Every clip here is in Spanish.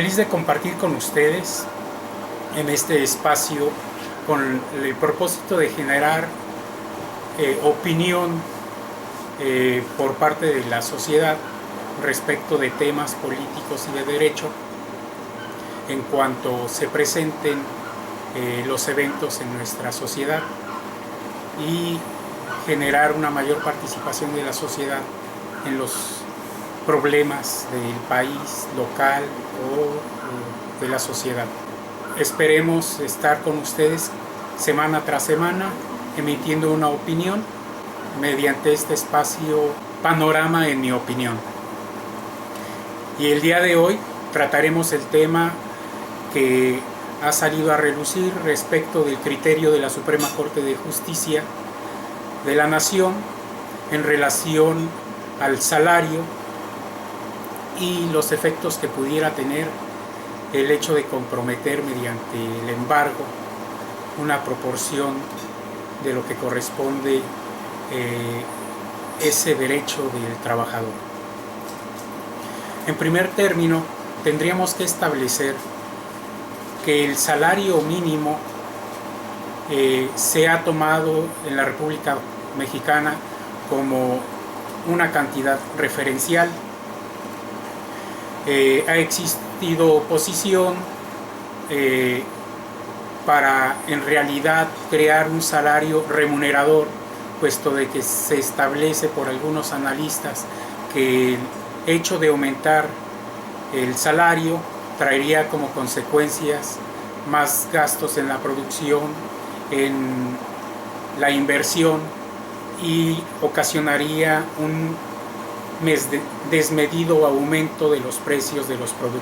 Feliz de compartir con ustedes en este espacio con el propósito de generar opinión por parte de la sociedad respecto de temas políticos y de derecho en cuanto se presenten los eventos en nuestra sociedad y generar una mayor participación de la sociedad en los problemas del país, local o de la sociedad. Esperemos estar con ustedes semana tras semana emitiendo una opinión mediante este espacio Panorama en mi opinión. Y el día de hoy trataremos el tema que ha salido a relucir respecto del criterio de la Suprema Corte de Justicia de la Nación en relación al salario y los efectos que pudiera tener el hecho de comprometer mediante el embargo una proporción de lo que corresponde ese derecho del trabajador. En primer término, tendríamos que establecer que el salario mínimo se ha tomado en la República Mexicana como una cantidad referencial. Ha existido oposición para en realidad crear un salario remunerador, puesto de que se establece por algunos analistas que el hecho de aumentar el salario traería como consecuencias más gastos en la producción, en la inversión y ocasionaría un desmedido aumento de los precios de los productos.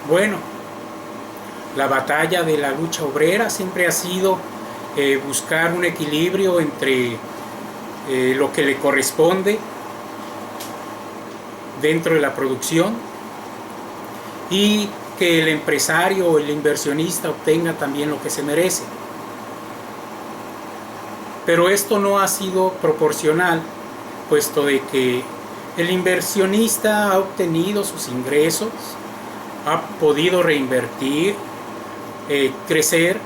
Bueno, la batalla de la lucha obrera siempre ha sido buscar un equilibrio entre lo que le corresponde dentro de la producción y que el empresario o el inversionista obtenga también lo que se merece. Pero esto no ha sido proporcional, puesto de que el inversionista ha obtenido sus ingresos, ha podido reinvertir, crecer,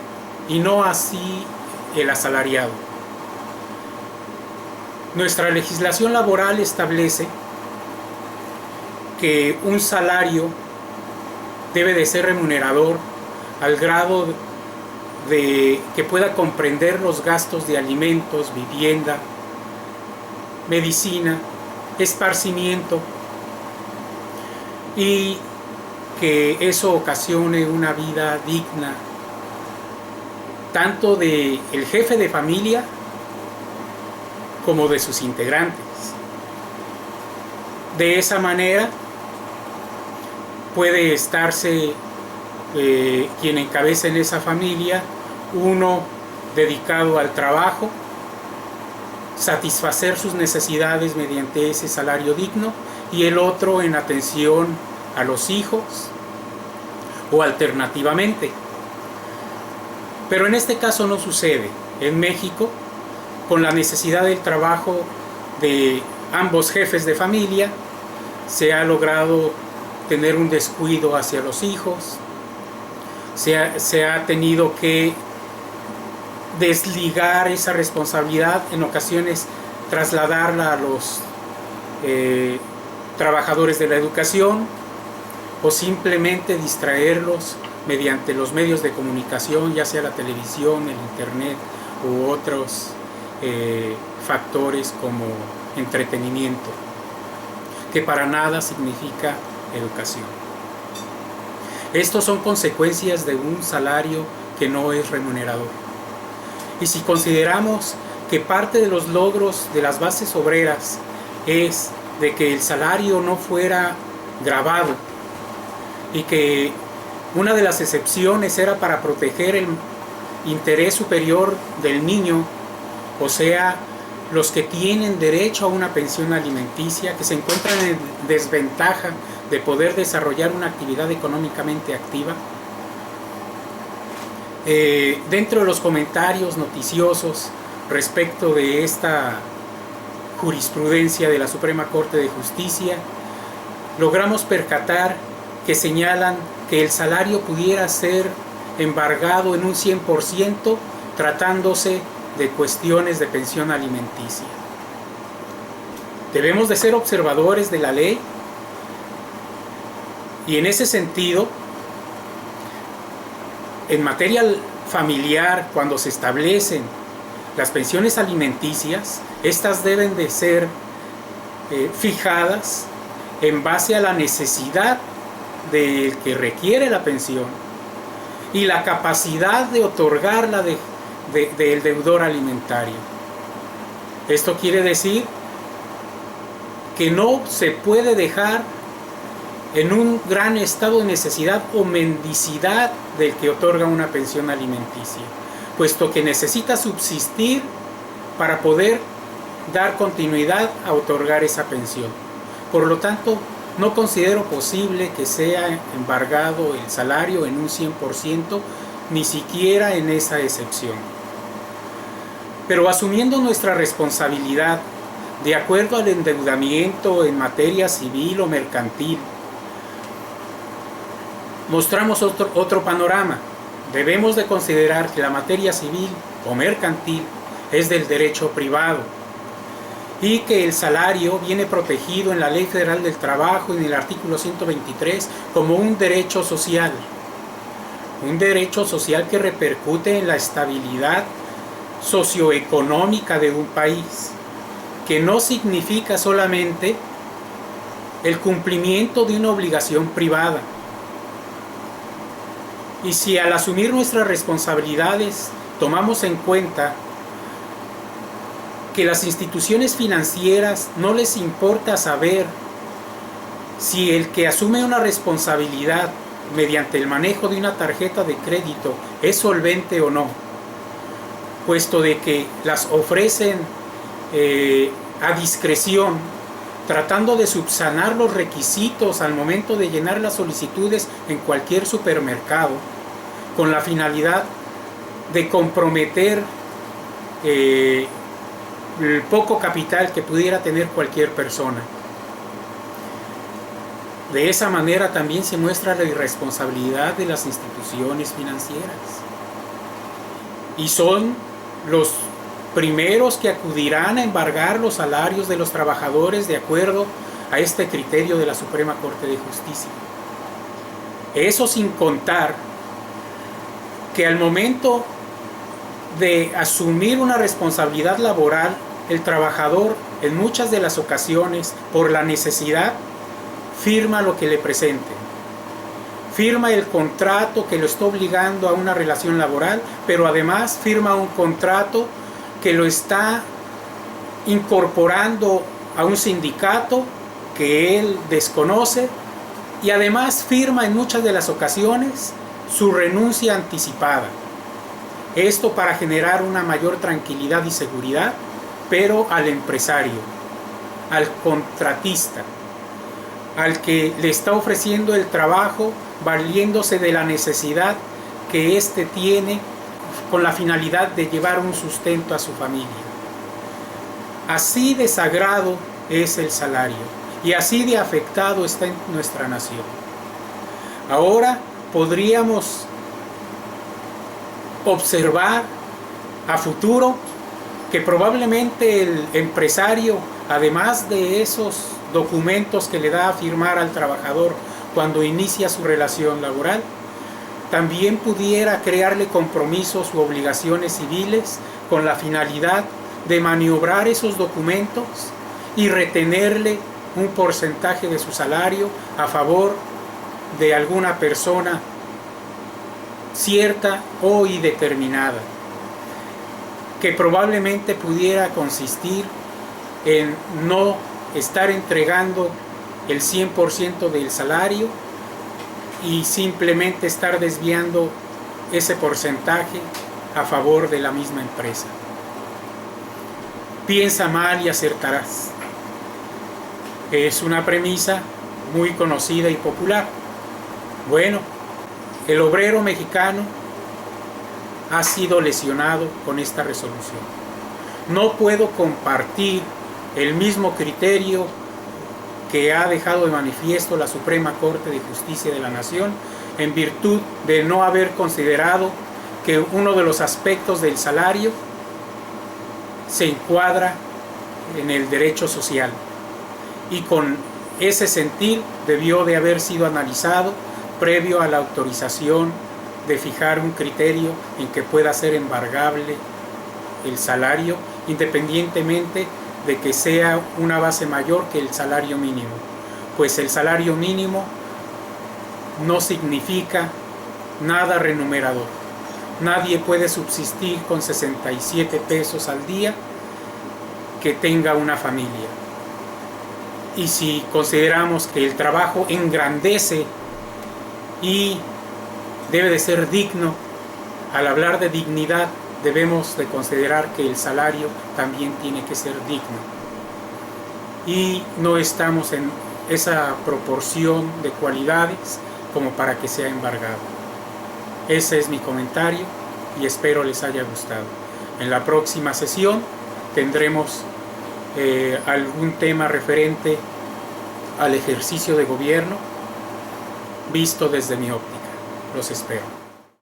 y no así el asalariado. Nuestra legislación laboral establece que un salario debe de ser remunerador al grado de que pueda comprender los gastos de alimentos, vivienda, medicina, esparcimiento, y que eso ocasione una vida digna tanto del jefe de familia como de sus integrantes. De esa manera puede estarse quien encabeza en esa familia, uno dedicado al trabajo, satisfacer sus necesidades mediante ese salario digno, y el otro en atención a los hijos o alternativamente. Pero en este caso no sucede. En México, con la necesidad del trabajo de ambos jefes de familia, se ha logrado tener un descuido hacia los hijos, se ha tenido que desligar esa responsabilidad, en ocasiones trasladarla a los trabajadores de la educación, o simplemente distraerlos mediante los medios de comunicación, ya sea la televisión, el internet u otros factores como entretenimiento, que para nada significa educación. Estos son consecuencias de un salario que no es remunerador. Y si consideramos que parte de los logros de las bases obreras es de que el salario no fuera gravado y que una de las excepciones era para proteger el interés superior del niño, o sea, los que tienen derecho a una pensión alimenticia, que se encuentran en desventaja de poder desarrollar una actividad económicamente activa. Dentro de los comentarios noticiosos respecto de esta jurisprudencia de la Suprema Corte de Justicia, logramos percatar que señalan que el salario pudiera ser embargado en un 100% tratándose de cuestiones de pensión alimenticia. Debemos de ser observadores de la ley y en ese sentido, en materia familiar, cuando se establecen las pensiones alimenticias, estas deben de ser fijadas en base a la necesidad del que requiere la pensión y la capacidad de otorgarla del deudor alimentario. Esto quiere decir que no se puede dejar en un gran estado de necesidad o mendicidad del que otorga una pensión alimenticia, puesto que necesita subsistir para poder dar continuidad a otorgar esa pensión. Por lo tanto, no considero posible que sea embargado el salario en un 100%, ni siquiera en esa excepción. Pero asumiendo nuestra responsabilidad, de acuerdo al endeudamiento en materia civil o mercantil, mostramos otro panorama. Debemos de considerar que la materia civil o mercantil es del derecho privado y que el salario viene protegido en la Ley Federal del Trabajo en el artículo 123 como un derecho social que repercute en la estabilidad socioeconómica de un país, que no significa solamente el cumplimiento de una obligación privada. Y si al asumir nuestras responsabilidades tomamos en cuenta que las instituciones financieras no les importa saber si el que asume una responsabilidad mediante el manejo de una tarjeta de crédito es solvente o no, puesto de que las ofrecen a discreción, tratando de subsanar los requisitos al momento de llenar las solicitudes en cualquier supermercado, con la finalidad de comprometer el poco capital que pudiera tener cualquier persona. De esa manera también se muestra la irresponsabilidad de las instituciones financieras. Y son los primeros que acudirán a embargar los salarios de los trabajadores de acuerdo a este criterio de la Suprema Corte de Justicia. Eso sin contar que al momento de asumir una responsabilidad laboral, el trabajador en muchas de las ocasiones, por la necesidad, firma lo que le presenten. Firma el contrato que lo está obligando a una relación laboral, pero además firma un contrato que lo está incorporando a un sindicato que él desconoce y además firma en muchas de las ocasiones su renuncia anticipada. Esto para generar una mayor tranquilidad y seguridad, pero al empresario, al contratista, al que le está ofreciendo el trabajo valiéndose de la necesidad que éste tiene con la finalidad de llevar un sustento a su familia. Así de sagrado es el salario y así de afectado está en nuestra nación. Ahora podríamos observar a futuro que probablemente el empresario, además de esos documentos que le da a firmar al trabajador cuando inicia su relación laboral, también pudiera crearle compromisos u obligaciones civiles con la finalidad de maniobrar esos documentos y retenerle un porcentaje de su salario a favor de alguna persona cierta o indeterminada, que probablemente pudiera consistir en no estar entregando el 100% del salario y simplemente estar desviando ese porcentaje a favor de la misma empresa. Piensa mal y acertarás. Es una premisa muy conocida y popular. Bueno, el obrero mexicano ha sido lesionado con esta resolución. No puedo compartir el mismo criterio que ha dejado de manifiesto la Suprema Corte de Justicia de la Nación en virtud de no haber considerado que uno de los aspectos del salario se encuadra en el derecho social, y con ese sentir debió de haber sido analizado previo a la autorización de fijar un criterio en que pueda ser embargable el salario, independientemente de que sea una base mayor que el salario mínimo, pues el salario mínimo no significa nada remunerador. Nadie puede subsistir con 67 pesos al día que tenga una familia. Y si consideramos que el trabajo engrandece y debe de ser digno, al hablar de dignidad debemos de considerar que el salario también tiene que ser digno. Y no estamos en esa proporción de cualidades como para que sea embargado. Ese es mi comentario y espero les haya gustado. En la próxima sesión tendremos algún tema referente al ejercicio de gobierno visto desde mi óptica. Los espero.